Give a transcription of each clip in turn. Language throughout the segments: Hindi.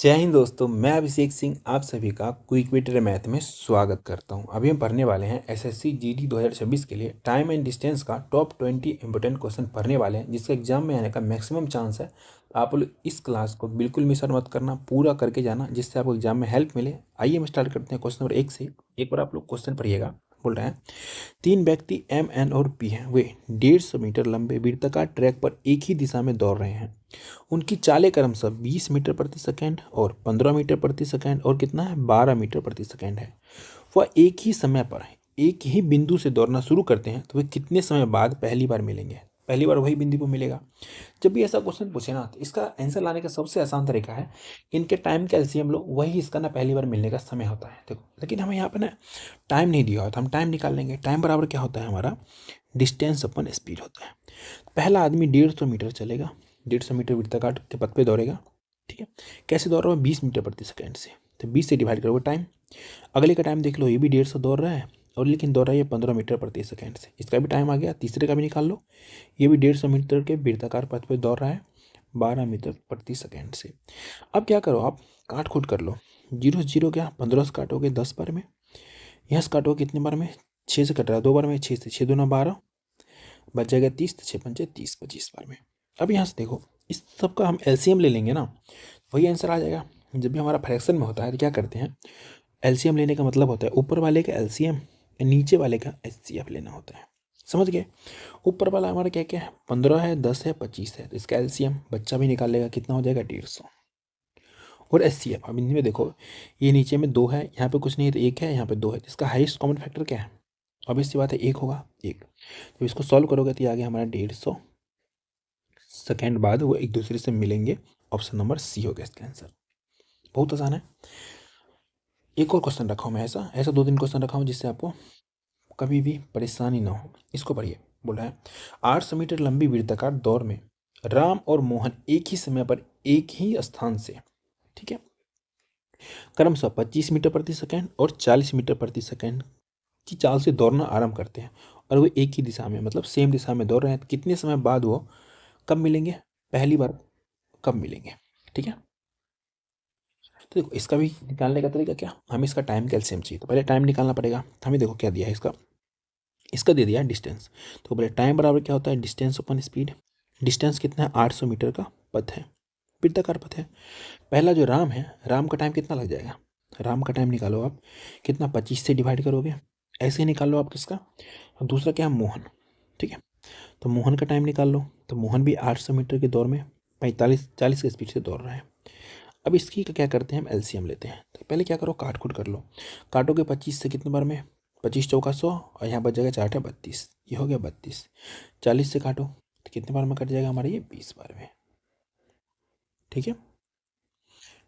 जय हिंद दोस्तों, मैं अभिषेक सिंह आप सभी का क्विक विटर मैथ में स्वागत करता हूं। अभी हम पढ़ने वाले हैं एसएससी जीडी 2026 के लिए टाइम एंड डिस्टेंस का टॉप 20 इंपॉर्टेंट क्वेश्चन पढ़ने वाले हैं, जिसका एग्जाम में आने का मैक्सिमम चांस है। आप लोग इस क्लास को बिल्कुल मिस मत करना, पूरा करके जाना, जिससे आपको एग्जाम में हेल्प मिले। आइए हम स्टार्ट करते हैं क्वेश्चन नंबर 1 से। एक बार आप लोग क्वेश्चन पढ़िएगा। बोल रहे हैं, 3 व्यक्ति एम एन और पी हैं। वे 150 मीटर लंबे वृत्ताकार ट्रैक पर एक ही दिशा में दौड़ रहे हैं। उनकी चालें क्रमशः 20 मीटर प्रति सेकंड और 15 मीटर प्रति सेकंड और कितना है 12 मीटर प्रति सेकंड है। वह एक ही समय पर एक ही बिंदु से दौड़ना शुरू करते हैं तो वे कितने समय बाद पहली बार मिलेंगे। पहली बार वही बिंदु को मिलेगा। जब भी ऐसा क्वेश्चन पूछे ना, तो इसका आंसर लाने का सबसे आसान तरीका है, इनके टाइम का एलसीएम लो, वही इसका ना पहली बार मिलने का समय होता है। देखो, लेकिन हमें यहाँ पे ना टाइम नहीं दिया होता, हम टाइम निकाल लेंगे। टाइम बराबर क्या होता है हमारा, डिस्टेंस अपन स्पीड होता है। पहला आदमी 150 मीटर चलेगा, 150 मीटर वृत्ताकार के पथ पे दौड़ेगा। ठीक है, कैसे दौड़ रहा है, 20 मीटर प्रति सेकंड से, तो 20 से डिवाइड करोगे टाइम। अगले का टाइम देख लो, ये भी 150 दौड़ रहा है और लेकिन दौड़ रहा है ये 15 मीटर प्रति सेकंड से, इसका भी टाइम आ गया। तीसरे का भी निकाल लो, ये भी 150 मीटर के वृत्ताकार पथ पे दौड़ रहा है 12 मीटर प्रति सेकंड से। अब क्या करो, आप काट खूट कर लो। 0 से 0 क्या, 15 से काटोगे 10 बार में, यहाँ से काटोगे कितने बार में, 6 से कट रहा है 2 बार में, 6 से 6 दूना 12, बच जाएगा 30, तो 6 पंचे 30, 25 बार में। अब यहाँ से देखो, इस सब का हम एलसीएम ले लेंगे ना, वही आंसर आ जाएगा। जब भी हमारा फ्रैक्शन में होता है तो क्या करते हैं, एलसीएम लेने का मतलब होता है ऊपर वाले का एलसीएम, नीचे वाले का एचसीएफ लेना होता है। समझ गए। ऊपर वाला हमारा क्या क्या है, 15 है, 10 है, 25 है, तो इसका एलसीएम बच्चा भी निकाल लेगा, कितना हो जाएगा 150। और एचसीएफ, अब इनमें देखो, ये नीचे में 2 है, यहाँ पे कुछ नहीं है तो 1 है, यहाँ पे 2 है, तो इसका हाईएस्ट कॉमन फैक्टर क्या है, अब इसकी बात है 1 होगा, 1। तो इसको सॉल्व करोगे तो ये आ गया हमारा 150 सेकेंड बाद वो एक दूसरे से मिलेंगे। ऑप्शन नंबर सी हो गया इसका आंसर। बहुत आसान है। एक और क्वेश्चन रखा हूँ मैं, ऐसा ऐसा 2-3 क्वेश्चन रखा हूँ जिससे आपको कभी भी परेशानी ना हो। इसको पढ़िए। बोल रहा है, 800 मीटर लंबी वृत्ताकार दौड़ में राम और मोहन एक ही समय पर एक ही स्थान से, ठीक है, क्रमशः 25 मीटर प्रति सेकंड और 40 मीटर प्रति सेकंड की चाल से दौड़ना आरंभ करते हैं, और वो एक ही दिशा में, मतलब सेम दिशा में दौड़ रहे हैं, तो कितने समय बाद वो कब मिलेंगे, पहली बार कब मिलेंगे। ठीक है, तो देखो इसका भी निकालने का तरीका क्या, हमें इसका टाइम का एलसीएम चाहिए, तो पहले टाइम निकालना पड़ेगा। हमें देखो क्या दिया है, इसका इसका दे दिया है डिस्टेंस, तो पहले टाइम बराबर क्या होता है, डिस्टेंस अपन स्पीड। डिस्टेंस कितना है, 800 मीटर का पथ है, वृत्ताकार पथ है। पहला जो राम है, राम का टाइम कितना लग जाएगा, राम का टाइम निकालो आप, कितना, 25 से डिवाइड करोगे, ऐसे ही निकाल लो आप किसका। और दूसरा क्या है, मोहन। ठीक है, तो मोहन का टाइम निकाल लो, तो मोहन भी 800 मीटर की दौड़ में 45-40 की स्पीड से दौड़ रहा है। अब इसकी का क्या करते हैं, हम एलसीएम लेते हैं। तो पहले क्या करो, काट कूट कर लो। काटोगे 25 से कितने बार में, 25 चौका 100, और यहाँ बच जाएगा 4 32, ये हो गया 32। 40 से काटो तो कितने बार में कट जाएगा हमारा, ये 20 बार में। ठीक है,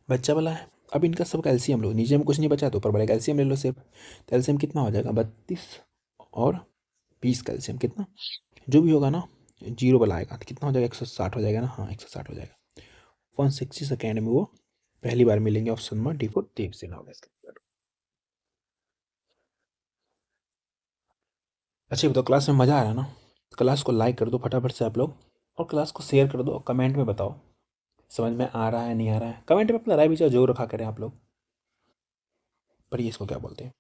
बच्चा वाला है। अब इनका सबका एलसीएम लो, नीचे में कुछ नहीं बचा तो ऊपर वाले का एलसीएम ले लो सिर्फ। तो एलसीएम कितना हो जाएगा, 32 और 20 का एलसीएम कितना, जो भी होगा ना, जीरो वाला आएगा तो कितना हो जाएगा, 160 हो जाएगा ना, हाँ 160 हो जाएगा। 160 सेकेंड में वो पहली बार मिलेंगे। ऑप्शन नंबर डी को टेप से होगा इसका। अच्छा बताओ, क्लास में मज़ा आ रहा है ना, क्लास को लाइक कर दो फटाफट से आप लोग, और क्लास को शेयर कर दो, और कमेंट में बताओ समझ में आ रहा है नहीं आ रहा है। कमेंट में अपना राय विचार जरूर रखा करें आप लोग। पढ़िए इसको क्या बोलते हैं,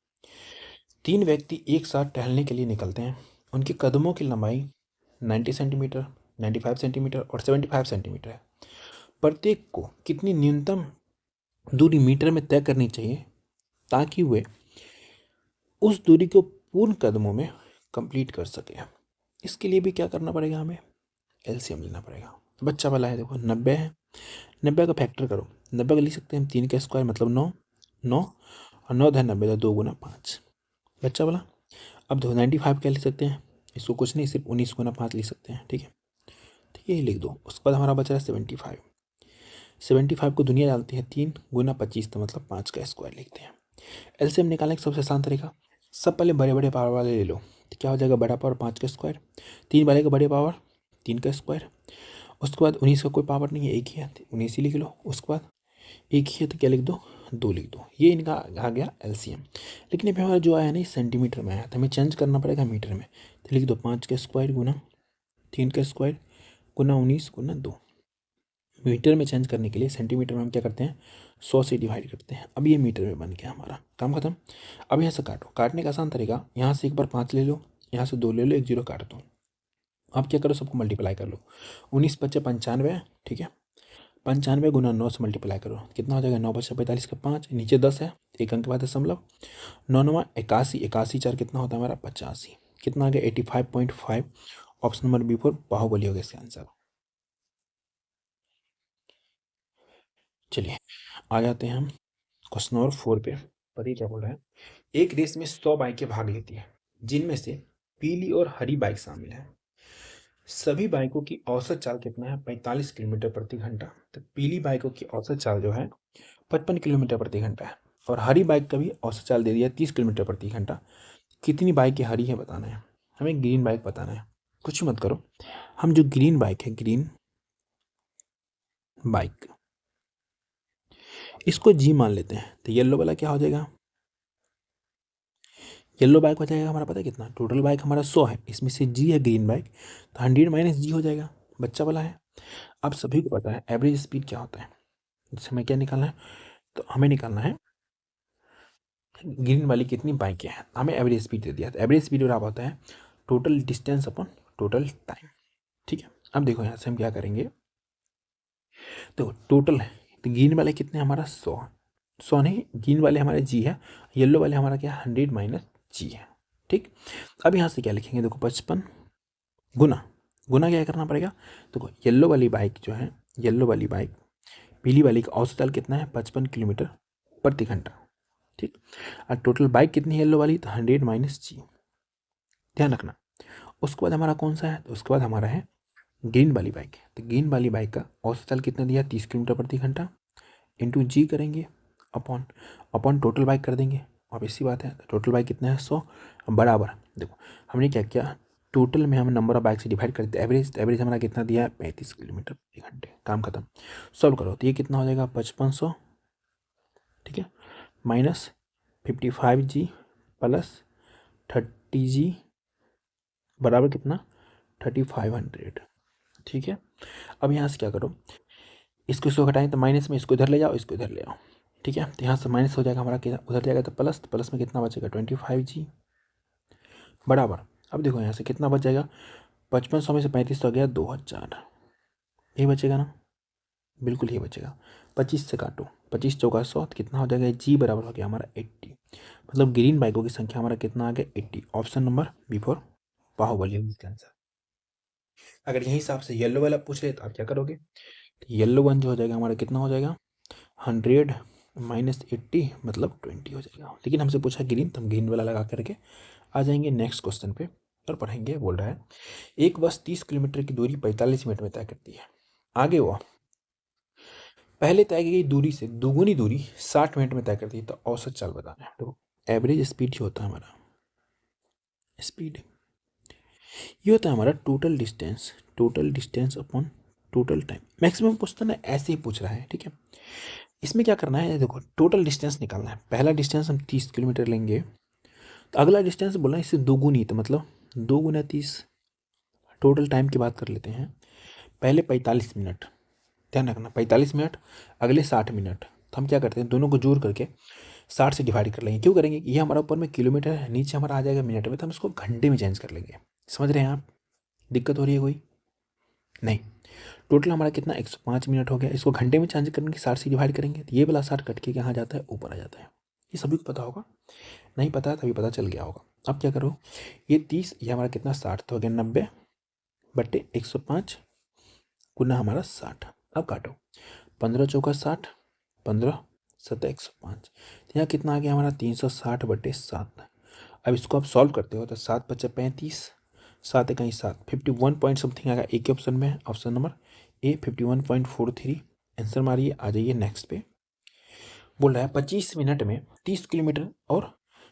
3 व्यक्ति एक साथ टहलने के लिए निकलते हैं। उनके कदमों की लंबाई 90 सेंटीमीटर, 95 सेंटीमीटर और 75 सेंटीमीटर है। प्रत्येक को कितनी न्यूनतम दूरी मीटर में तय करनी चाहिए ताकि वे उस दूरी को पूर्ण कदमों में कंप्लीट कर सके। इसके लिए भी क्या करना पड़ेगा, हमें एलसीएम लेना पड़ेगा। तो बच्चा वाला है, देखो 90 है, 90 का फैक्टर करो, 90 का लिख सकते हैं हम 3 का स्क्वायर मतलब 9, 9 और 9 है 90 2 गुना 5, बच्चा वाला। अब देखो 95 क्या लिख सकते हैं, इसको कुछ नहीं, सिर्फ 19 गुना 5 लिख सकते हैं। ठीक है, ठीक है, ये लिख दो। उसके बाद हमारा बचा है 75। 75 को दुनिया डालती है 3 गुना 25, तो मतलब 5 का स्क्वायर लिखते हैं। एलसीएम निकालने का सबसे आसान तरीका, सब पहले बड़े बड़े पावर वाले ले लो, तो क्या हो जाएगा, बड़ा पावर 5 का स्क्वायर, 3 वाले का बड़े पावर 3 का स्क्वायर। उसके बाद 19 का कोई पावर नहीं है, एक ही है, 19 ही लिख लो। उसके बाद एक ही है तो क्या लिख दो, 2 लिख दो। ये इनका आ गया एलसीएम। लेकिन अभी हमारा जो आया ना, सेंटीमीटर में आया, तो हमें चेंज करना पड़ेगा मीटर में। तो लिख दो 5 का स्क्वायर गुना 3 का स्क्वायर गुना 19 गुना 2, मीटर में चेंज करने के लिए सेंटीमीटर में हम क्या करते हैं, 100 से डिवाइड करते हैं। अब ये मीटर में बन गया, हमारा काम खत्म। अब यहाँ से काटो, काटने का आसान तरीका, यहाँ से एक बार 5 ले लो, यहाँ से 2 ले लो, एक जीरो काट दो। अब क्या करो, सबको मल्टीप्लाई कर लो, 19 पच्चे 95, ठीक है, 95 गुना 9 से मल्टीप्लाई करो, कितना हो जाएगा, 9 पच्चे 45 का 5, नीचे 10 है, एक अंक के बाद दशमलव, 9 9 81, 81 4 कितना होता है हमारा 85, कितना आ गया 85.5। ऑप्शन नंबर बी 4 बाहुबली हो गया इसका आंसर। चलिए आ जाते हैं हम क्वेश्चन नंबर 4 पे। पर ये क्या बोल रहा है, एक रेस में 100 बाइकें भाग लेती है, जिनमें से पीली और हरी बाइक शामिल है। सभी बाइकों की औसत चाल कितना है, 45 किलोमीटर प्रति घंटा। तो पीली बाइकों की औसत चाल जो है 55 किलोमीटर प्रति घंटा है, और हरी बाइक का भी औसत चाल दे दिया 30 किलोमीटर प्रति घंटा। कितनी बाइकें हरी है बताना है, हमें ग्रीन बाइक बताना है। कुछ मत करो, हम जो ग्रीन बाइक है, ग्रीन बाइक, इसको जी मान लेते हैं। तो येलो वाला क्या हो जाएगा, येलो बाइक हो जाएगा हमारा, पता है कितना, टोटल बाइक हमारा 100 है, इसमें से जी है ग्रीन बाइक, तो 100 माइनस जी हो जाएगा, बच्चा वाला है। अब सभी को पता है एवरेज स्पीड क्या होता है, जैसे हमें क्या निकालना है, तो हमें निकालना है ग्रीन वाली कितनी बाइकें हैं, हमें एवरेज स्पीड दे दिया। तो एवरेज स्पीड बराबर होता है total distance upon total time, ठीक है। अब देखो यहाँ से हम क्या करेंगे, तो टोटल है, तो ग्रीन वाले कितने हमारा 100, 100 नहीं, ग्रीन वाले हमारे जी है, येलो वाले हमारा क्या 100 माइनस जी है, ठीक। अब यहाँ से क्या लिखेंगे, देखो 55 गुना, गुना क्या करना पड़ेगा, देखो येलो वाली बाइक जो है, येलो वाली बाइक पीली वाली का औसत चाल कितना है 55 किलोमीटर प्रति घंटा, ठीक। और टोटल बाइक कितनी है येलो वाली, तो 100 माइनस जी, ध्यान रखना। उसके बाद हमारा कौन सा है, तो उसके बाद हमारा है ग्रीन वाली बाइक है। तो ग्रीन वाली बाइक का औसत चाल कितना दिया 30 किलोमीटर प्रति घंटा, इंटू जी करेंगे, अपॉन अपॉन टोटल बाइक कर देंगे, और इसी बात है, टोटल बाइक कितना है 100, बराबर। देखो हमने क्या किया, टोटल में हम नंबर ऑफ बाइक से डिवाइड करते हैं एवरेज, तो एवरेज हमारा कितना दिया है 35 किलोमीटर प्रति घंटे, काम खत्म। सॉल्व करो तो ये कितना हो जाएगा 5500, ठीक है, माइनस 55 जी प्लस 30 जी बराबर कितना 3500, ठीक है। अब यहाँ से क्या करो, इसको घटाएं, तो माइनस में इसको इधर ले जाओ, इसको इधर ले आओ, ठीक है। तो यहाँ से माइनस हो जाएगा हमारा, कितना उधर जाएगा, तो प्लस, तो प्लस में कितना बचेगा 25 जी बराबर। अब देखो यहाँ से कितना बच जाएगा, 5500 में से 3500 गया 2000, ये बचेगा ना, बिल्कुल ये बचेगा। 25 से काटो, 25 चौका 100, तो कितना हो जाएगा, जी बराबर हो गया हमारा 80, मतलब ग्रीन बाइकों की संख्या हमारा कितना आ गया 80। Option number B for Baahubali है इसका आंसर। अगर यही हिसाब से येलो वाला पूछ ले तो आप क्या करोगे, तो येलो वन जो हो जाएगा हमारा कितना हो जाएगा 100 माइनस 80 मतलब 20 हो जाएगा। लेकिन हमसे पूछा ग्रीन, तो हम ग्रीन वाला लगा करके आ जाएंगे नेक्स्ट क्वेश्चन पे और पढ़ेंगे। बोल रहा है एक बस 30 किलोमीटर की दूरी 45 मिनट में तय करती है, आगे वो पहले तय की गई दूरी से दोगुनी दूरी 60 मिनट में तय करती है, तो औसत चाल बताना है। तो एवरेज स्पीड जो होता है हमारा, स्पीड ये होता है हमारा total distance upon total time. Maximum question है ऐसे ही पूछ रहा है, ठीक है। इसमें क्या करना है, देखो टोटल डिस्टेंस निकालना है। पहला डिस्टेंस हम 30 किलोमीटर लेंगे, तो अगला डिस्टेंस बोलना है इससे दोगुनी, तो मतलब 2 गुना 30। टोटल टाइम की बात कर लेते हैं, पहले 45 मिनट, ध्यान रखना 45 मिनट, अगले 60 मिनट। तो हम क्या करते हैं, दोनों को जोड़ करके 60 से डिवाइड कर लेंगे। क्यों करेंगे, ये हमारा ऊपर में किलोमीटर है, नीचे हमारा आ जाएगा मिनट में, तो हम इसको घंटे में चेंज कर लेंगे। समझ रहे हैं आप, दिक्कत हो रही है कोई नहीं। टोटल हमारा कितना 105 मिनट हो गया, इसको घंटे में चेंज करके 60 से डिवाइड करेंगे, तो ये वाला 60 कट के कहाँ जाता है, ऊपर आ जाता है। ये सभी को पता होगा, नहीं पता है तभी पता चल गया होगा। अब क्या करो, ये 30, ये हमारा कितना 60, तो हो गया 90 बटे 105 गुना हमारा 60। अब काटो, 15 चौका 60, 15 सत्ता 105, तो यहाँ कितना आ गया हमारा 360 बटे 7। अब इसको आप सॉल्व करते हो तो 7 बचे 35, 7 इकाई 7, 51 पॉइंट समथिंग आएगा एक ही ऑप्शन में, ऑप्शन नंबर ए 51.43। आंसर मारिए, आ जाइए नेक्स्ट पे। बोल रहा है 25 मिनट में 30 किलोमीटर और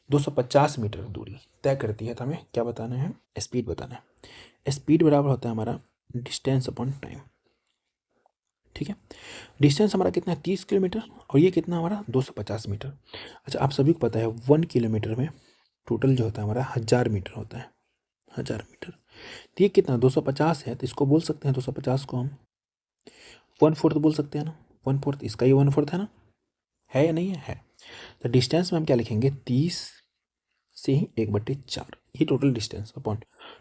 250 मीटर दूरी तय करती है, तो हमें क्या बताना है, स्पीड बताना है। स्पीड बराबर होता है हमारा डिस्टेंस अपॉन टाइम, ठीक है। डिस्टेंस हमारा कितना है 30 किलोमीटर, और ये कितना हमारा 250 मीटर। अच्छा आप सभी को पता है 1 किलोमीटर में टोटल जो होता है हमारा 1000 मीटर होता है, 1000 मीटर। तो ये कितना 250 है, तो इसको बोल सकते हैं 250 को हम 1/4 बोल सकते हैं ना, 1/4 इसका ही 1/4 है या नहीं है। तो डिस्टेंस में हम क्या लिखेंगे, 30 से ही 1/4, ये total distance upon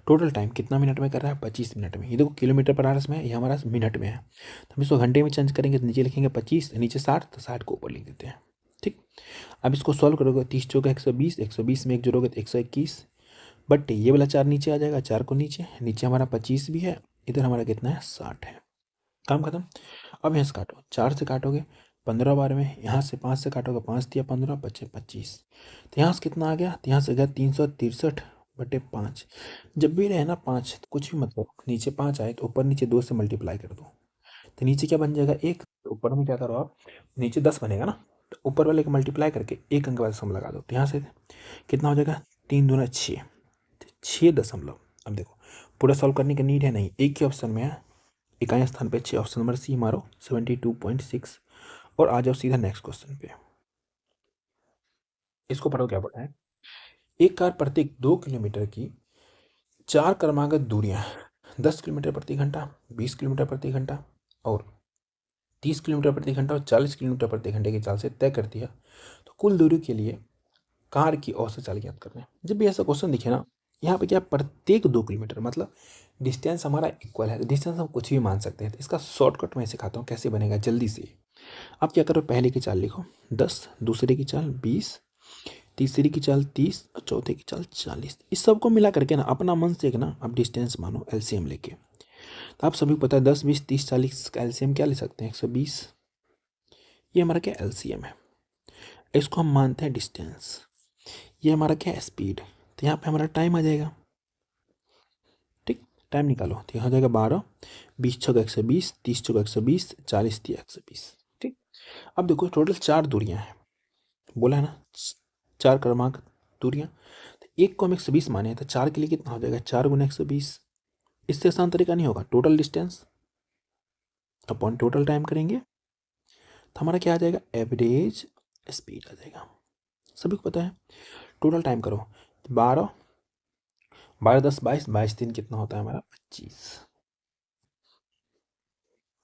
total time कितना मिनट में कर रहा है, 25 मिनट में। ये देखो किलोमीटर पर आवर्स में है, ये हमारा मिनट में है, तो हम इसको घंटे में चेंज करेंगे तो नीचे लिखेंगे 25, नीचे 60, तो 60 को ऊपर लिख देते हैं। ठीक, अब इसको सॉल्व करोगे, 30 चौका 120, 120 में एक जोड़ोगे तो 121, बट ये वाला 4 नीचे आ जाएगा, 4 को नीचे, नीचे हमारा 25 भी है, इधर हमारा कितना है, 60 है। काम खत्म। अब यहाँ से काटो, 4 से काटोगे 15 बार में, यहाँ से 5 से काटोगे, 5 दिया 15, बचे 25, तो यहाँ से कितना आ गया, तो यहाँ से गया 363/5। जब भी रहे ना 5 तो कुछ भी मतलब नीचे 5 आए तो ऊपर नीचे 2 से मल्टीप्लाई कर दो, तो नीचे क्या बन जाएगा 1, तो ऊपर में क्या करो आप, नीचे 10 बनेगा ना, तो ऊपर वाले को मल्टीप्लाई करके 1 अंक बाद सम लगा दो, तो यहाँ से कितना हो जाएगा, 3 दूना 6, 6 दशमलव। अब देखो पूरा सॉल्व करने की नीड है नहीं, एक ही ऑप्शन में है, इकाई स्थान पे 6, ऑप्शन नंबर सी मारो 72.6 और आ जाओ सीधा नेक्स्ट क्वेश्चन पे। इसको पढ़ो क्या पढ़ा है, एक कार प्रत्येक 2 किलोमीटर की 4 क्रमागत दूरियां 10 किलोमीटर प्रति घंटा, 20 किलोमीटर प्रति घंटा और 30 किलोमीटर प्रति घंटा और 40 किलोमीटर प्रति घंटे की चाल से तय करती है, तो कुल दूरी के लिए कार की औसत चाल ज्ञात करना है। जब भी ऐसा क्वेश्चन दिखे ना, यहाँ पे क्या प्रत्येक 2 किलोमीटर मतलब डिस्टेंस हमारा इक्वल है, डिस्टेंस हम कुछ भी मान सकते हैं, तो इसका शॉर्टकट मैं सिखाता हूँ कैसे बनेगा जल्दी से। आप क्या करो, पहले की चाल लिखो 10, दूसरे की चाल 20, तीसरी की चाल 30 और चौथे की चाल 40। इस सब को मिला करके ना अपना मन से ना आप डिस्टेंस मानो एलसीएम लेके, तो आप सभी को पता है 10, 20, 30, 40 का एलसीएम क्या ले सकते हैं, 120। ये हमारा क्या एलसीएम है, इसको हम मानते हैं डिस्टेंस। ये हमारा क्या है, स्पीड, तो यहाँ पे हमारा टाइम आ जाएगा। ठीक, टाइम निकालो, तो यहाँ हो जाएगा 12, 20 छक्का 120, 30 चौका 120, 40 दिया 120। ठीक, अब देखो टोटल 4 दूरियां हैं, बोला है ना 4 क्रमांक दूरियां, तो एक को हम 120 माने तो 4 के लिए कितना हो जाएगा, 4 गुना 120। इससे आसान तरीका नहीं होगा, total distance upon total time करेंगे तो हमारा क्या आ जाएगा, एवरेज स्पीड आ जाएगा। सभी को पता है, टोटल टाइम करो, 12, 12 10 22, 22 3 कितना होता है हमारा, 25।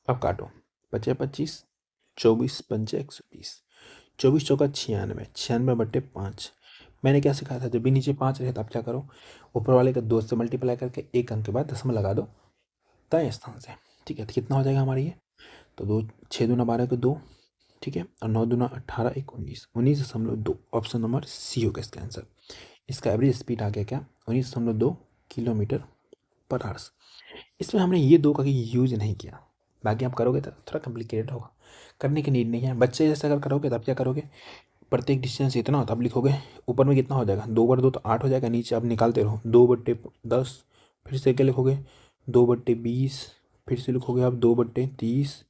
अब काटो, बचे 25, 24 पंचे 120, 24 चौका 96, 96/5। मैंने क्या सिखाया था, जब भी नीचे 5 रहे तो आप क्या करो, ऊपर वाले का 2 से मल्टीप्लाई करके 1 अंक के बाद दशमलव लगा दो तय स्थान से। ठीक है, तो कितना हो जाएगा हमारा ये, तो 2 6 दूना 12 को 2, ठीक है, और 9 दूना 18, 1 19, 19.2, ऑप्शन नंबर सी होगा इसका आंसर। इसका एवरेज स्पीड आ गया क्या, 19.2 किलोमीटर पर आवर्स। इसमें हमने ये 2 का यूज नहीं किया, बाकी आप करोगे तो थोड़ा कॉम्प्लिकेटेड होगा, करने की नीड नहीं है। बच्चे जैसे अगर करोगे तब क्या करोगे, प्रत्येक डिस्टेंस इतना होता, अब लिखोगे ऊपर में कितना हो जाएगा, 2/2 तो 8 हो जाएगा, नीचे आप निकालते रहो 2/10, फिर से क्या लिखोगे 2/20, फिर से लिखोगे आप 2/30,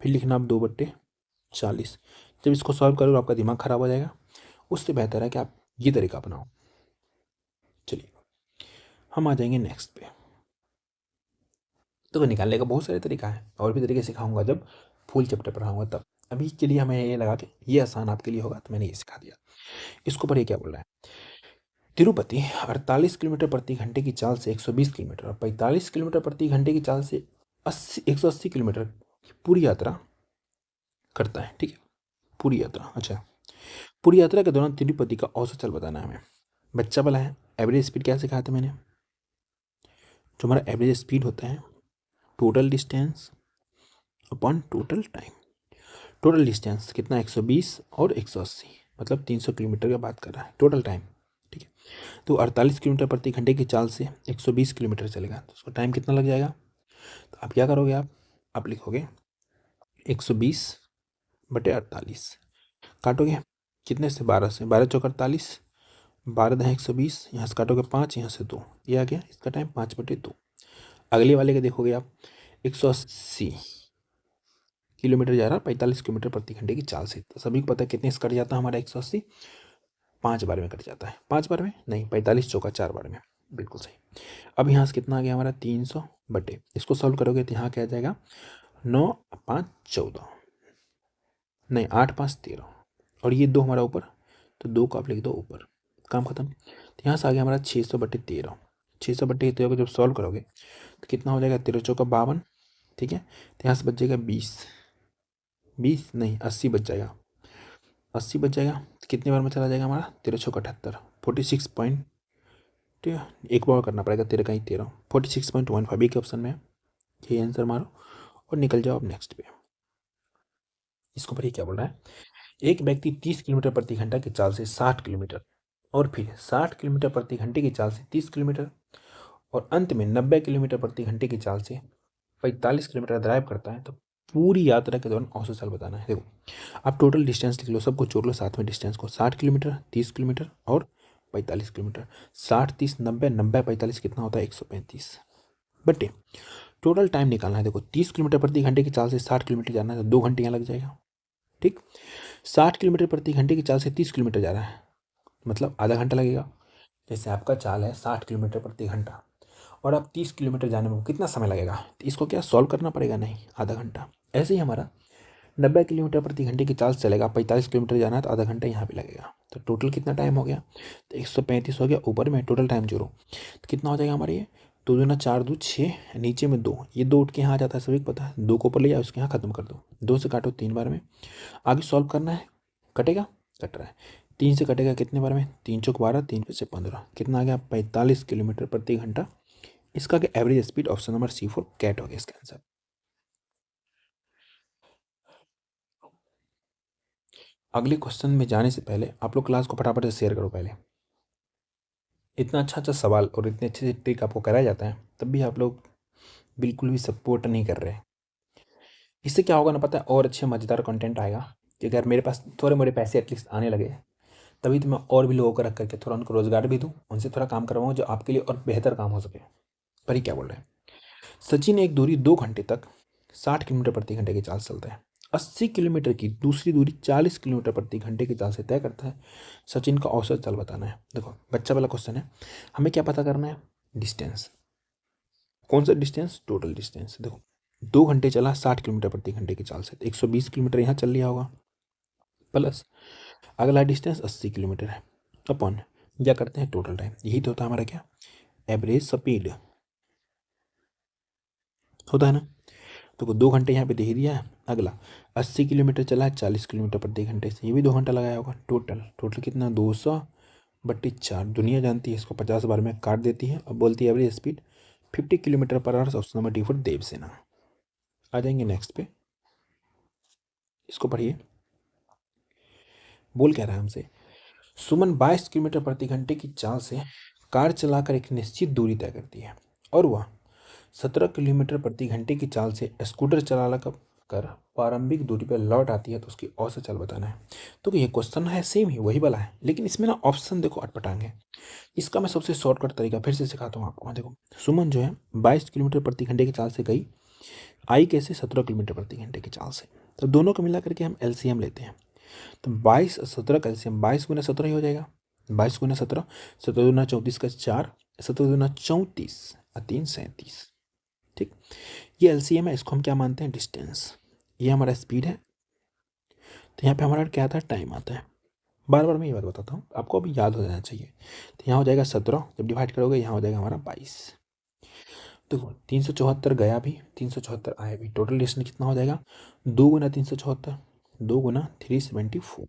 फिर लिखना आप 2/40। जब इसको सॉल्व करोगे आपका दिमाग खराब हो जाएगा, उससे बेहतर है कि आप ये तरीका अपनाओ। चलिए हम आ जाएंगे नेक्स्ट पे। तो निकालने का बहुत सारे तरीका है, और भी तरीके सिखाऊंगा जब फुल चैप्टर पढ़ाऊंगा तब। अभी के लिए हमें ये लगा कि ये आसान आपके लिए होगा, तो मैंने ये सिखा दिया। इसको पढ़िए क्या बोल रहा है, तिरुपति 48 किलोमीटर प्रति घंटे की चाल से 120 किलोमीटर और 45 किलोमीटर प्रति घंटे की चाल से 180 किलोमीटर की पूरी यात्रा करता है। ठीक है, पूरी यात्रा, अच्छा पूरी यात्रा के दौरान तिरुपति का औसत चाल बताना है हमें। बच्चा वाला है, एवरेज स्पीड क्या सिखाया था मैंने, जो हमारा एवरेज स्पीड होता है total distance upon total time. Total distance कितना, 120 और 180, मतलब 300 किलोमीटर का बात कर रहा है टोटल टाइम। ठीक है, तो 48 किलोमीटर प्रति घंटे की चाल से 120 किलोमीटर चलेगा, तो उसका टाइम कितना लग जाएगा। तो आप क्या करोगे, आप लिखोगे 120/48, काटोगे कितने से, 12 से, 12 चौक 48, 12 10 120, यहाँ से काटोगे 5, यहाँ से 2, ये आ गया इसका टाइम 5/2। अगले वाले का देखोगे आप 180 किलोमीटर जा रहा है 45 किलोमीटर प्रति घंटे की चाल से, तो सभी को पता है कितने से कट जाता है हमारा 180, 5 बार में कट जाता है, 5 बार में नहीं, 45 चौका 4 बार में, बिल्कुल सही। अब यहाँ से कितना आ गया हमारा 300 बटे, इसको सॉल्व करोगे तो यहाँ क्या आ जाएगा 9 5 14, नहीं 8 5 13, और ये 2 हमारा ऊपर, तो 2 को आप लिख दो ऊपर, काम खत्म। तो यहाँ से आ गया हमारा 600/13, 600/13 को जब सॉल्व करोगे तो कितना हो जाएगा, 13 चौका 52, ठीक है। तो यहाँ से बच जाएगा 20, 20 नहीं 80 बच जाएगा, 80 बच जाएगा। तो कितने बार में चला जाएगा हमारा, 13 छः 78, 46 पॉइंट, ठीक है, एक बार करना पड़ेगा, 13 का ही 13, 46.15 एक ऑप्शन में है। ये आंसर मारो और निकल जाओ अब नेक्स्ट पे। इसको पर ये क्या बोल रहा है, एक व्यक्ति 30 किलोमीटर प्रति घंटा की चाल से 60 किलोमीटर और फिर 60 किलोमीटर प्रति घंटे की चाल से 30 किलोमीटर और अंत में 90 किलोमीटर प्रति घंटे की चाल से 45 किलोमीटर ड्राइव करता है, तो पूरी यात्रा के दौरान औसत चाल बताना है। देखो आप टोटल डिस्टेंस लिख लो, सबको जोड़ लो साथ में डिस्टेंस को, 60 किलोमीटर, 30 किलोमीटर और 45 किलोमीटर। 60 30 90, 90 45 कितना होता है, 135 बटे टोटल टाइम निकालना है। देखो 30 किलोमीटर प्रति घंटे की चाल से 60 किलोमीटर जाना है तो 2 घंटे यहाँ लग जाएगा, ठीक। 60 किलोमीटर प्रति घंटे की चाल से 30 किलोमीटर जा रहा है, मतलब आधा घंटा लगेगा। जैसे आपका चाल है 60 किलोमीटर प्रति घंटा और आप 30 किलोमीटर जाने में कितना समय लगेगा, तो इसको क्या सॉल्व करना पड़ेगा, नहीं आधा घंटा। ऐसे ही हमारा 90 किलोमीटर प्रति घंटे की चाल चलेगा, 45 किलोमीटर जाना है तो आधा घंटा यहाँ पे लगेगा, तो टोटल कितना टाइम हो गया, तो 135 हो गया। ऊपर में टोटल टाइम जोड़ो तो कितना हो जाएगा हमारे, ये 2 दूना 4 2 6, नीचे में 2, ये 2 उठ के यहाँ आ जाता है, सभी को पता है। 2 को ऊपर ले जाओ, उसके यहाँ खत्म कर दो, 2 से काटो 3 बार में, आगे सॉल्व करना है। कटेगा, कट रहा है, 3 से कटेगा कितने बार में, 3 चौक 12, 3 से 15, कितना आ गया 45 किलोमीटर प्रति घंटा। इसका average speed option number C4 cut हो गया इसका आंसर। अगले क्वेश्चन में जाने से पहले आप लोग क्लास को फटाफट से शेयर करो। पहले इतना अच्छा अच्छा सवाल और इतने अच्छे से ट्रिक आपको कराया जाता है, तब भी आप लोग बिल्कुल भी सपोर्ट नहीं कर रहे हैं। इससे क्या होगा ना पता है, और अच्छे मज़ेदार कंटेंट आएगा कि अगर मेरे पास थोड़े मोड़े पैसे एटलीस्ट आने लगे, तभी तो मैं और भी लोगों को रख करके थोड़ा उनको रोज़गार भी दूँ, उनसे थोड़ा काम करवाऊँ जो आपके लिए और बेहतर काम हो सके। पर ये क्या बोल रहे हैं, सचिन एक दूरी 2 घंटे तक 60 किलोमीटर प्रति घंटे की चाल से चलता है, 80 किलोमीटर की दूसरी दूरी 40 किलोमीटर प्रति घंटे की चाल से तय करता है, सचिन का औसत चाल बताना है। देखो बच्चा वाला क्वेश्चन है, हमें क्या पता करना है, डिस्टेंस। कौन सा डिस्टेंस, टोटल डिस्टेंस। देखो 2 घंटे चला 60 किलोमीटर प्रति घंटे की चाल से, तो 120 किलोमीटर यहाँ चल लिया होगा, प्लस अगला डिस्टेंस 80 किलोमीटर है, अपन क्या करते हैं टोटल टाइम, यही तो होता है हमारा क्या, एवरेज स्पीड होता है ना। तो 2 घंटे यहाँ पे दे ही दिया है। अगला 80 किलोमीटर चला है 40 किलोमीटर प्रति घंटे से, ये भी 2 घंटा लगाया होगा। टोटल टोटल कितना, 200/4, दुनिया जानती है इसको 50 बार में काट देती है और बोलती है average speed 50 kilometre per hour. Option number D4 Devsena. आ जाएंगे नेक्स्ट पे, इसको पढ़िए। बोल क्या रहा है हमसे, सुमन 22 किलोमीटर प्रति घंटे की चाल से कार चलाकर एक निश्चित दूरी तय करती है और वह 17 किलोमीटर प्रति घंटे की चाल से स्कूटर चला कर प्रारंभिक दूरी पर लौट आती है, तो उसकी औसत चाल बताना है। तो ये क्वेश्चन है सेम ही वही वाला है, लेकिन इसमें ना ऑप्शन देखो अटपटांग है। इसका मैं सबसे शॉर्टकट तरीका फिर से सिखाता हूँ आपको। देखो सुमन जो है 22 किलोमीटर प्रति घंटे की चाल से गई, आई कैसे, 17 किलोमीटर प्रति घंटे की चाल से, तो दोनों को मिला करके हम LCM लेते हैं। तो 22 17 का LCM 22 गुना 17 ही हो जाएगा, 22 गुना 17, 17 दूना 34 का 4, 17 दूना 34 और 3 37, ठीक। ये LCM है, इसको हम क्या मानते हैं, डिस्टेंस। ये हमारा स्पीड है, तो यहाँ पे हमारा क्या आता है, टाइम आता है। बार बार मैं ये बात बताता हूँ, आपको अभी याद हो जाना चाहिए। तो यहाँ हो जाएगा 17, जब डिवाइड करोगे यहाँ हो जाएगा हमारा 22। तो 374 गया भी, 374 आया भी, टोटल डिस्टेंस कितना हो जाएगा, 2 गुना 374, 2 गुना 374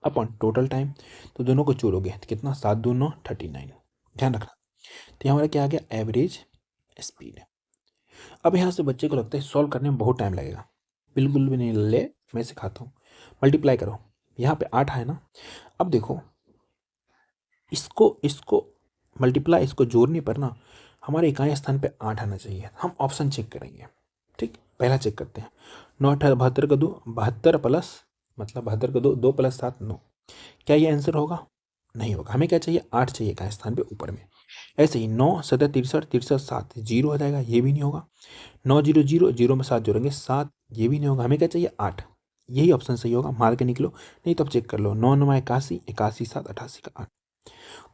अपन टोटल टाइम। तो दोनों को जोड़ोगे तो कितना, 7 2 9 39, ध्यान रखना। तो यहाँ हमारा क्या आ गया, एवरेज स्पीड। अब यहाँ से बच्चे को लगता है सॉल्व करने में बहुत टाइम लगेगा, बिल्कुल भी नहीं ले, मैं सिखाता हूँ। मल्टीप्लाई करो, यहाँ पे 8 है ना, अब देखो इसको इसको मल्टीप्लाई, इसको जोड़ने पर ना हमारे इकाई स्थान पे 8 आना चाहिए। हम ऑप्शन चेक करेंगे, ठीक। पहला चेक करते हैं, 9 8 72 का 2, 72 प्लस मतलब 72 का 2, 2 + 7 9, क्या ये आंसर होगा, नहीं होगा। हमें क्या चाहिए, 8 चाहिए इकाई स्थान पे ऊपर में। ऐसे ही 9 7 63 63 7 जीरो हो जाएगा, ये भी नहीं होगा। 9 0 0 0 में 7 जोड़ेंगे 7, ये भी नहीं होगा। हमें क्या चाहिए, 8, यही ऑप्शन सही होगा, मार के निकलो। नहीं तो अब चेक कर लो, 9 9 81, 81 7 88 का 8।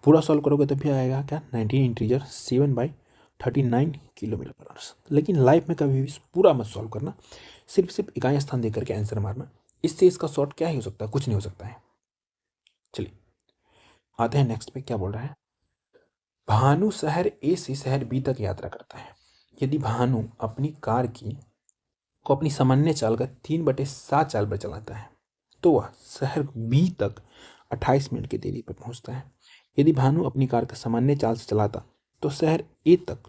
पूरा सॉल्व करोगे तब भी आएगा क्या, 19 इंटीजर 7/39 किलोमीटर पर आवर। लेकिन लाइफ में कभी भी पूरा मत सॉल्व करना, सिर्फ सिर्फ इकाई स्थान देकर के आंसर मारना। इससे इसका शॉर्ट क्या ही हो सकता है, कुछ नहीं हो सकता है। चलिए आते हैं नेक्स्ट पे, क्या बोल रहा है, भानु शहर A से शहर B तक यात्रा करता है। यदि भानु अपनी कार की को अपनी सामान्य चाल का 3/7 चाल पर चलाता है तो वह शहर बी तक 28 मिनट की देरी पर पहुंचता है। यदि भानु अपनी कार का सामान्य चाल से चलाता तो शहर ए तक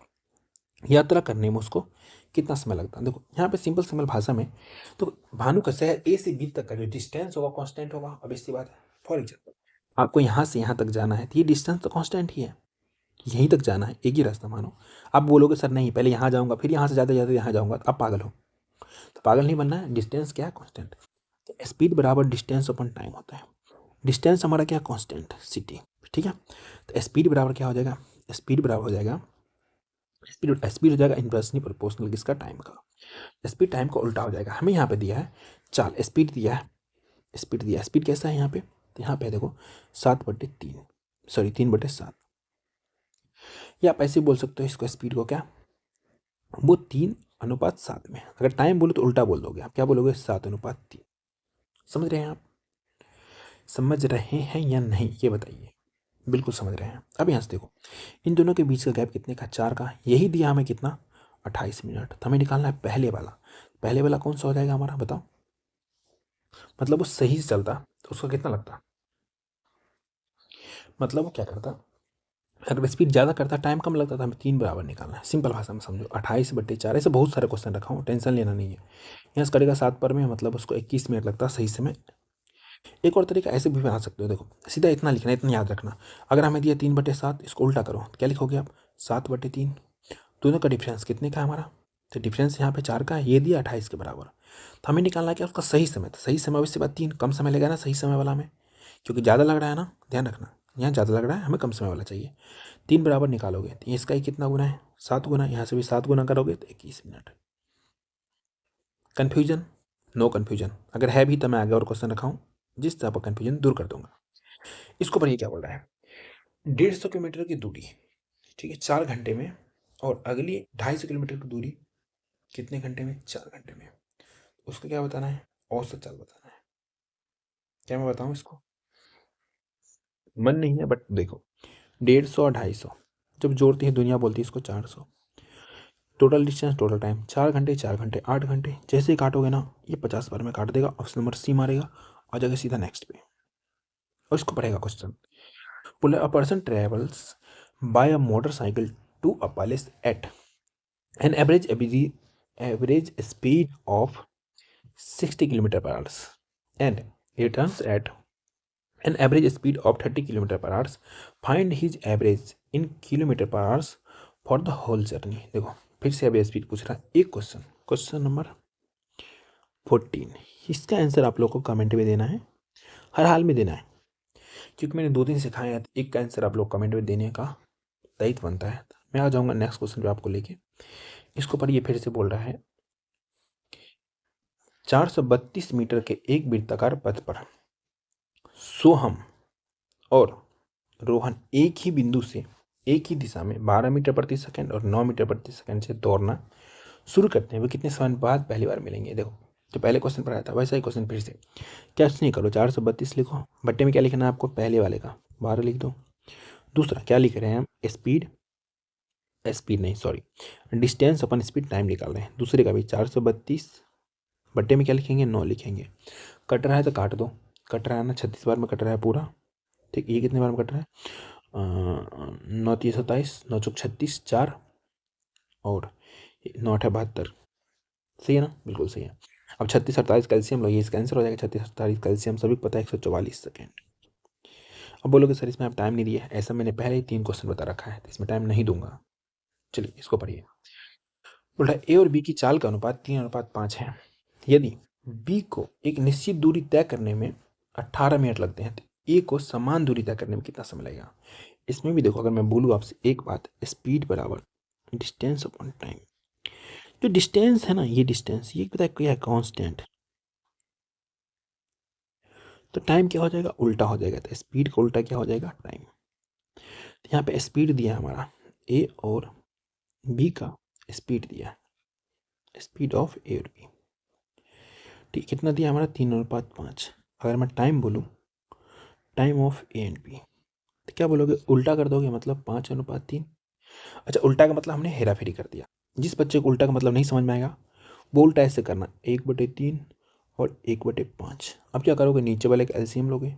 यात्रा करने में उसको कितना समय लगता। देखो यहाँ पे सिंपल भाषा में, तो भानु का शहर ए से बी तक का जो डिस्टेंस होगा कांस्टेंट होगा। अब इसी बात है, फॉर एग्जाम्पल आपको यहाँ से यहाँ तक जाना है तो ये डिस्टेंस तो कांस्टेंट ही है, यहीं तक जाना है, एक ही रास्ता मानो। आप बोलोगे सर नहीं पहले यहाँ जाऊँगा फिर यहाँ से ज़्यादा ज़्यादा यहाँ जाऊँगा, तो आप पागल हो। तो पागल नहीं बनना है, डिस्टेंस क्या है कांस्टेंट। तो स्पीड बराबर डिस्टेंस अपन टाइम होता है। डिस्टेंस हमारा क्या कांस्टेंट सिटी, ठीक है। तो स्पीड बराबर क्या हो जाएगा, स्पीड बराबर हो जाएगा स्पीड हो जाएगा इन्वर्सली प्रोपोर्शनल किसका, टाइम का। स्पीड टाइम का उल्टा हो जाएगा। हमें यहाँ पे दिया है चाल, स्पीड दिया है, स्पीड कैसा है यहाँ पे, तो यहाँ पे देखो 7/3 सॉरी 3/7, या आप ऐसे बोल सकते हो इसको स्पीड को क्या, वो 3:7 में। अगर टाइम बोलो तो उल्टा बोल दोगे, आप क्या बोलोगे 7:3। समझ रहे हैं आप, समझ रहे हैं या नहीं ये बताइए। बिल्कुल समझ रहे हैं। अब यहाँ से देखो इन दोनों के बीच का गैप कितने का, 4 का। यही दिया हमें कितना, 28 मिनट। तो हमें निकालना है पहले वाला। पहले वाला कौन सा हो जाएगा हमारा, बताओ। मतलब वो सही से चलता तो उसका कितना लगता, मतलब वो क्या करता, अगर स्पीड ज़्यादा करता टाइम कम लगता था। हमें 3 बराबर निकालना है। सिंपल भाषा में समझो, 28/4। ऐसे बहुत सारे क्वेश्चन रखा हूँ, टेंशन लेना नहीं है। यहाँ से करेगा 7 पर में, मतलब उसको 21 मिनट लगता है सही समय। एक और तरीका ऐसे भी बना सकते हो, देखो सीधा इतना लिखना, इतना याद रखना। अगर हमें दिया 3/7, इसको उल्टा करो तो क्या लिखोगे आप, 7/3। दोनों का डिफरेंस कितने का है हमारा, तो डिफरेंस यहाँ पे 4 का है, ये दिया 28 के बराबर। तो हमें निकालना है क्या, उसका सही समय। तो सही समय उससे बाद 3 कम समय लगेगा ना सही समय वाला में, क्योंकि ज़्यादा लग रहा है ना, ध्यान रखना यहाँ ज़्यादा लग रहा है, हमें कम समय वाला चाहिए। 3 बराबर निकालोगे तो इसका ही कितना गुना है, 7 गुना। यहाँ से भी 7 गुना करोगे तो 21 मिनट। Confusion, no confusion. अगर है भी तो मैं आगे और क्वेश्चन रखा हूँ जिससे आपका कन्फ्यूजन दूर कर दूंगा। इसको पर ये क्या बोल रहा है, 150 किलोमीटर की दूरी, ठीक है, 4 घंटे में, और अगली 250 किलोमीटर की दूरी कितने घंटे में, 4 घंटे में। उसको क्या बताना है, औसत चाल बताना है। क्या मैं बताऊं इसको, मन नहीं है बट देखो, 150 और 250 जब जोड़ती है दुनिया बोलती है इसको 400। टोटल डिस्टेंस, टोटल टाइम 4 घंटे, 4 घंटे 8 घंटे। जैसे ही काटोगे ना ये 50 बार में काट देगा, ऑप्शन नंबर सी मारेगा, आ जाएगा सीधा नेक्स्ट पे। और इसको पढ़ेगा क्वेश्चन, बोले a person travels by a motorcycle to a palace at an average speed of 60 kilometre per hours and returns at an average speed of 30 km per hour. Find his average in kilometer per hour for the whole journey. देखो फिर से एवरेज स्पीड पूछ रहा है। एक क्वेश्चन, क्वेश्चन नंबर 14, इसका आंसर आप लोग को कमेंट में देना है, हर हाल में देना है, क्योंकि मैंने 2 दिन सिखाया है। एक का आंसर आप लोग कमेंट में देने का दायित्व बनता है। मैं आ जाऊँगा नेक्स्ट क्वेश्चन पे आपको लेके। इसको पर ये फिर से बोल रहा है 432 मीटर के एक वृत्ताकार पथ पर सोहम और रोहन एक ही बिंदु से एक ही दिशा में 12 मीटर प्रति सेकंड और 9 मीटर प्रति सेकंड से दौड़ना शुरू करते हैं। वो कितने समय बाद पहली बार मिलेंगे। देखो जो पहले क्वेश्चन पर आया था वैसा ही क्वेश्चन फिर से, क्या नहीं करो 432 लिखो, बट्टे में क्या लिखना है आपको, पहले वाले का 12 लिख दो। दूसरा क्या लिख रहे हैं हम, स्पीड, स्पीड नहीं सॉरी, डिस्टेंस अपन स्पीड टाइम निकाल रहे हैं। दूसरे का भी 432, बट्टे में क्या लिखेंगे, 9 लिखेंगे। कट रहा है तो काट दो, कट रहा है ना 36 बार में कट रहा है पूरा, ठीक। ये कितने बार में कट रहा है, 9×3=27, 9×4=36, 4 और 9×8=72, सही है ना, बिल्कुल सही है। अब 36 48 कैल्शियम लो, ये इसका आंसर हो जाएगा। 36 48 कैल्शियम सभी को पता है 144 सेकेंड। अब बोलोगे सर इसमें आप टाइम नहीं दिया, ऐसा मैंने पहले ही 3 क्वेश्चन बता रखा है तो इसमें टाइम नहीं दूंगा। चलिए इसको पढ़िए। बोल रहा है ए और बी की चाल का अनुपात 3:5 है। यदि बी को एक निश्चित दूरी तय करने में 18 मिनट लगते हैं तो ए को समान दूरी तय करने में कितना समय लगेगा। इसमें भी देखो, अगर मैं बोलूँ आपसे एक बात, स्पीड बराबर डिस्टेंस अपॉन टाइम। जो डिस्टेंस है ना, ये डिस्टेंस ये पता है क्या है, कांस्टेंट। तो टाइम क्या हो जाएगा, उल्टा हो जाएगा। तो स्पीड का उल्टा क्या हो जाएगा, टाइम। तो यहाँ पे स्पीड दिया हमारा ए और बी का स्पीड दिया, स्पीड ऑफ ए और बी, ठीक। कितना दिया हमारा 3:5। अगर मैं टाइम बोलूँ, time of A and B, तो क्या बोलोगे, उल्टा कर दोगे, मतलब 5:3। अच्छा उल्टा का मतलब हमने हेरा फेरी कर दिया। जिस बच्चे को उल्टा का मतलब नहीं समझ में आएगा बोल्टा ऐसे करना 1/3 और 1/5। अब क्या करोगे, नीचे वाले का एलसीएम लोगे,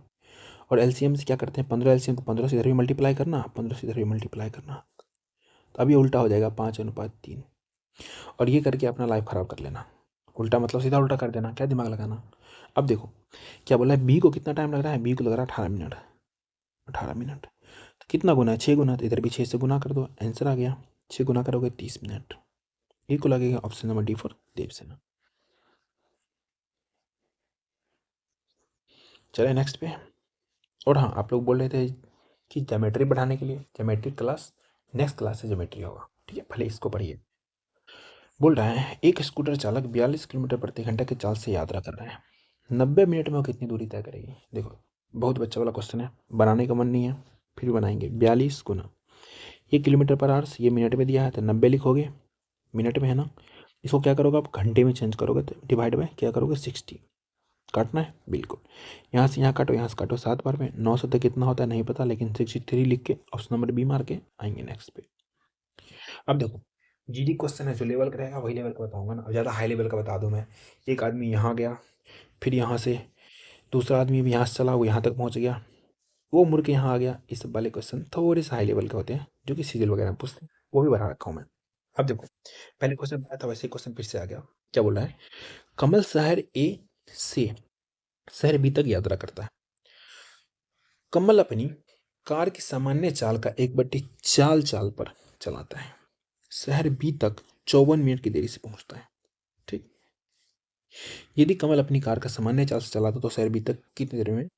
और एलसीएम से क्या करते हैं 15 एलसीएम, तो 15 से इधर भी मल्टीप्लाई करना, 15 से इधर भी मल्टीप्लाई करना, तो अब ये उल्टा हो जाएगा 5:3। और ये करके अपना लाइफ ख़राब कर लेना। उल्टा मतलब सीधा उल्टा कर देना, क्या दिमाग लगाना। अब देखो क्या बोला है, बी को कितना टाइम लग रहा है, बी को लग रहा है 18 मिनट। 18 मिनट तो कितना गुना है, 6 गुना, तो इधर भी 6 से गुना कर दो, आंसर आ गया। 6 गुना करोगे 30 मिनट। ए को लगेगा option number D for Devasena. चले नेक्स्ट पे। और हाँ, आप लोग बोल रहे थे कि ज्योमेट्री बढ़ाने के लिए ज्योमेट्री क्लास, नेक्स्ट क्लास से ज्योमेट्री होगा, ठीक है, भले इसको पढ़िए। बोल रहा है एक स्कूटर चालक 42 किलोमीटर प्रति घंटा की चाल से यात्रा कर रहा है, 90 मिनट में वो कितनी दूरी तय करेगी। देखो बहुत बच्चा वाला क्वेश्चन है, बनाने का मन नहीं है फिर भी बनाएंगे। 42 गुना ये किलोमीटर पर आवर्स, ये मिनट में दिया है तो 90 लिखोगे, मिनट में है ना। इसको क्या करोगे आप, घंटे में चेंज करोगे तो डिवाइड बाय क्या करोगे 60। काटना है बिल्कुल, यहाँ से यहाँ काटो, यहाँ से काटो, 7 बार में 9 से कितना होता है नहीं पता, लेकिन 63 लिख के ऑप्शन नंबर बी मार के आएंगे नेक्स्ट पे। अब देखो जीडी क्वेश्चन है, जो लेवल का रहेगा वही लेवल का बताऊंगा ना, अब ज़्यादा हाई लेवल का बता दूं मैं। एक आदमी यहाँ गया, फिर यहाँ से दूसरा आदमी भी यहाँ से चला, वो यहाँ तक पहुँच गया, वो मुड़ के यहाँ आ गया। इस सब वाले क्वेश्चन थोड़े से हाई लेवल के होते हैं, जो कि सीरियल वगैरह में पूछते हैं, वो भी बना रखा हूँ मैं। अब देखो पहले क्वेश्चन बनाया था, वैसे क्वेश्चन फिर से आ गया। क्या बोल रहा है, कमल शहर ए से शहर बी तक यात्रा करता है। कमल अपनी कार की सामान्य चाल का 1/4 चाल पर चलाता है, शहर बी तक 54 मिनट की देरी से पहुंचता है। ठीक, यदि कमल अपनी कार का सामान्य चाल से चलाता तो शहर बी तक कितनी देर में,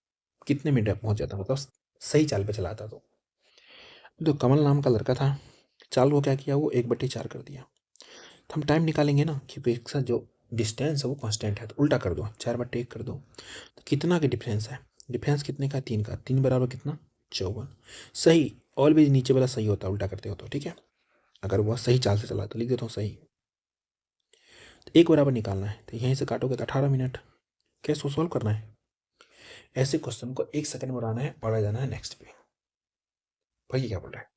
कितने मिनट में पहुंच जाता, मतलब सही चाल पे चलाता तो कमल नाम का लड़का था, चाल को क्या किया, वो 1/4 कर दिया। तो हम टाइम निकालेंगे ना कि अपेक्षा जो डिस्टेंस है वो कांस्टेंट है, तो उल्टा कर दो, 4/1 कर दो, तो कितना का डिफरेंस है, डिफरेंस कितने का, 3 का, 3 बराबर कितना 54। सही, ऑलवेज नीचे वाला सही होता है उल्टा करते हो तो, ठीक है। अगर वह सही चाल से चला तो लिख देता हूँ सही। तो 1 बराबर निकालना है, तो यहीं से काटोगे तो 18 मिनट। कैसे सॉल्व करना है, ऐसे क्वेश्चन को 1 सेकंड में उड़ाना है और आ जाना है नेक्स्ट पे। भाई क्या बोल रहा है,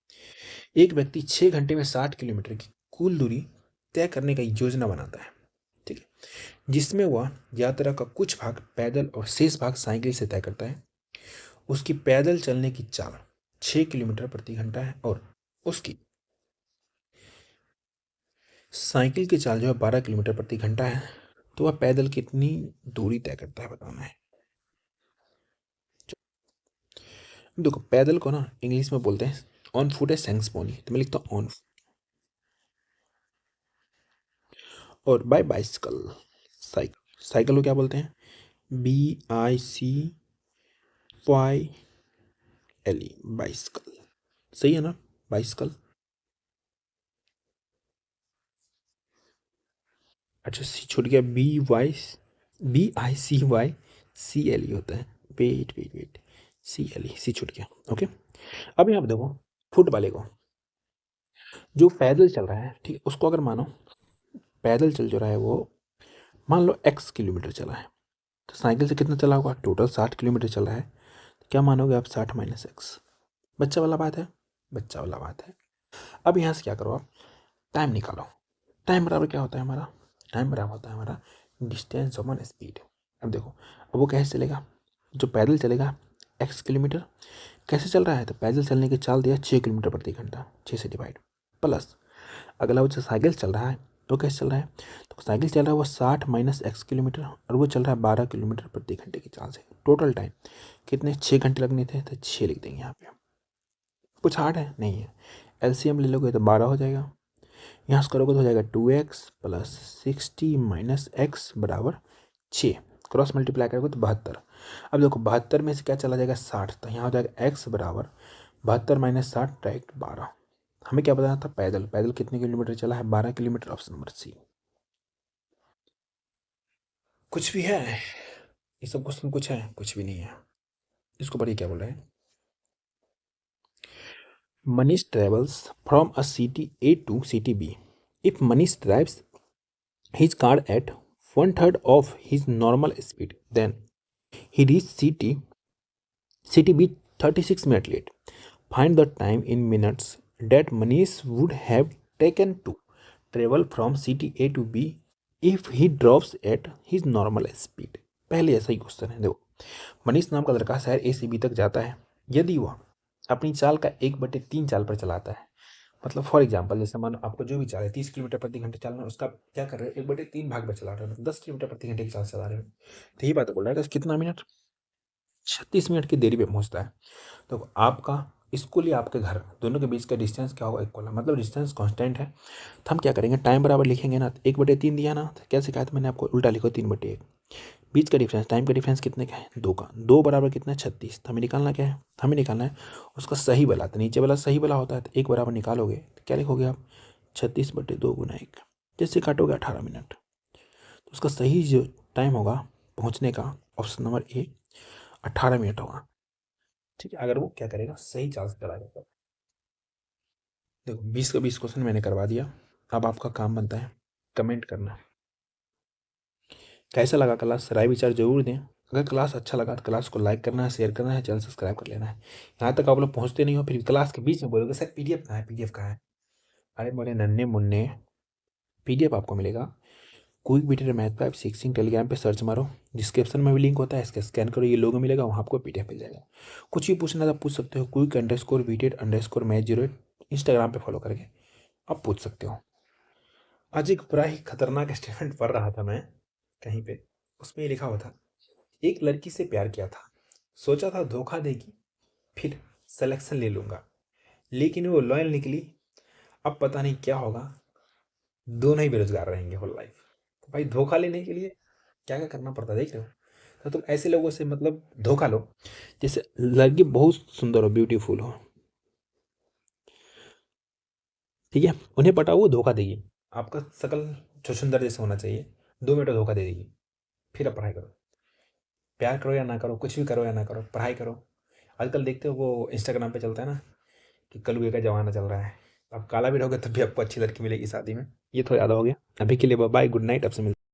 एक व्यक्ति 6 घंटे में 60 किलोमीटर की कुल दूरी तय करने का योजना बनाता है, ठीक है, जिसमें वह यात्रा का कुछ भाग पैदल और शेष भाग साइकिल से तय करता है। उसकी पैदल चलने की चाल 6 किलोमीटर प्रति घंटा है और उसकी साइकिल की चाल जो है 12 किलोमीटर प्रति घंटा है। तो वह पैदल कितनी दूरी तय करता है बताना है। देखो पैदल को ना इंग्लिश में बोलते हैं ऑन फुट है सेंस पोनी, तो मैं लिखता हूँ ऑन, और बाय बाइसिकल, साइकिल, साइकिल को क्या बोलते हैं, BICYLE, बाइसिकल। सही है ना, बाइसिकल। अच्छा सी छूट गया, BICYCLE होता है, वेट वेट वेट, CLE, सी छूट गया, ओके। अब यहाँ पे देखो फुट वाले को, जो पैदल चल रहा है, ठीक है, उसको अगर मानो पैदल चल जो रहा है वो, मान लो x किलोमीटर चला है, तो साइकिल से कितना चला होगा, टोटल 60 किलोमीटर चला है, तो क्या मानोगे आप, 60 - x। बच्चा वाला बात है, बच्चा वाला बात है। अब यहाँ से क्या करो आप, टाइम निकालो। टाइम बराबर क्या होता है हमारा, टाइम बराबर होता है हमारा डिस्टेंस अपॉन स्पीड। अब देखो अब वो कैसे चलेगा, जो पैदल चलेगा x किलोमीटर, कैसे चल रहा है, तो पैदल चलने की चाल दिया 6 किलोमीटर प्रति घंटा, 6 से डिवाइड, प्लस अगला वो जो साइकिल चल रहा है वो कैसे चल रहा है, तो साइकिल चल रहा है वो 60 - x किलोमीटर, और वो चल रहा है 12 किलोमीटर प्रति घंटे की चाल से। टोटल टाइम कितने, 6 घंटे लगने थे, तो 6 लिख देंगे यहाँ पे। कुछ हार्ड है नहीं है, एलसीएम ले लोगे तो 12 हो जाएगा, यहाँ से करोगे तो हो जाएगा 2x प्लस 60 माइनस x बराबर 6, क्रॉस मल्टीप्लाई करोगे तो 72। अब देखो 72 में से क्या चला जाएगा 60, तो यहाँ हो जाएगा x बराबर 72 - 60 डायरेक्ट 12। हमें क्या बताना था, पैदल, पैदल कितने किलोमीटर चला है, 12 किलोमीटर, ऑप्शन नंबर सी। कुछ भी है, ये सब क्वेश्चन कुछ है, कुछ भी नहीं है। इसको पढ़िए क्या बोल रहे हैं, Manish travels from a city A to city B. If Manish drives his car at 1/3 of his normal speed, then he reached city B 36 minutes late. Find the time in minutes that Manish would have taken to travel from city A to B if he drops at his normal speed. पहले ऐसा ही क्वेश्चन है, देखो मनीष नाम का लड़का शहर ए से बी तक जाता है। यदि वह अपनी चाल का 1/3 चाल पर चलाता है, मतलब फॉर एग्जाम्पल जैसे मानो आपको जो भी चाल है 30 किलोमीटर प्रति घंटे चलना है, उसका क्या कर रहे हो 1/3 भाग में चला रहे हो, 10 किलोमीटर प्रति घंटे की चाल चला रहे हो, तो ये बात बोल रहा है कि कितना मिनट, 36 मिनट की देरी पे पहुंचता है। तो आपका स्कूल या आपके घर दोनों के बीच का डिस्टेंस क्या होगा, इक्वल है, मतलब डिस्टेंस कांस्टेंट है। तो हम क्या करेंगे, टाइम बराबर लिखेंगे ना, तो 1/3 दिया ना, तो क्या सिखाया था मैंने आपको, उल्टा लिखो 3/1। बीच का डिफरेंस, टाइम का डिफरेंस कितने का है, 2 का, 2 बराबर कितना है 36। तो हमें निकालना क्या है, हमें निकालना है उसका सही वाला, तो नीचे वाला सही वाला होता है, तो 1 बराबर निकालोगे तो क्या लिखोगे आप, 36/2 गुना 1, जैसे काटोगे 18 मिनट। तो उसका सही जो टाइम होगा पहुँचने का, ऑप्शन नंबर ए 18 मिनट होगा। ठीक है, अगर वो क्या करेगा, सही चाल से चलाएगा तो। देखो 20 का 20 क्वेश्चन मैंने करवा दिया। अब आपका काम बनता है कमेंट करना। कैसा लगा क्लास, राय विचार जरूर दें। अगर क्लास अच्छा लगा तो क्लास को लाइक करना है, शेयर करना है, चैनल सब्सक्राइब कर लेना है। यहाँ तक आप लोग पहुँचते नहीं हो, फिर क्लास के बीच में बोलोगे सर पीडीएफ कहाँ है, पीडीएफ कहाँ है। अरे बड़े नन्हे मुन्ने, पीडीएफ आपको मिलेगा क्विक बिटर मैथ पे, आप सिक्सिंग टेलीग्राम पे सर्च मारो, डिस्क्रिप्शन में भी लिंक होता है, इसका स्कैन करो, ये लोगो मिलेगा, वहाँ आपको पीडीएफ मिल जाएगा। कुछ भी पूछना था पूछ सकते हो, quick_bted_math08 इंस्टाग्राम पे फॉलो करके आप पूछ सकते हो। आज एक बड़ा ही खतरनाक स्टेटमेंट पढ़ रहा था मैं कहीं पे, उसमें ये लिखा हुआ था, एक लड़की से प्यार किया था, सोचा था धोखा देगी फिर सिलेक्शन ले लूंगा, लेकिन वो लॉयल निकली, अब पता नहीं क्या होगा, दोनों ही बेरोजगार रहेंगे होल लाइफ। तो भाई धोखा लेने के लिए क्या क्या करना पड़ता है देख रहे हो। तो तुम ऐसे लोगों से मतलब धोखा लो, जैसे लड़की बहुत सुंदर हो, ब्यूटीफुल हो, ठीक है, उन्हें पटा वो धोखा देगी, आपका शकल छुछुंदर जैसे होना चाहिए, 2 मिनट धोखा दे देगी, फिर आप पढ़ाई करो, प्यार करो या ना करो, कुछ भी करो या ना करो, पढ़ाई करो। आजकल देखते हो वो इंस्टाग्राम पे चलता है ना कि कलयुग का जमाना चल रहा है, आप काला भी रहोगे तब भी आपको अच्छी लड़की मिलेगी शादी में। ये थोड़ा ज़्यादा हो गया, अभी के लिए बाय, गुड नाइट, आपसे मिलते हैं।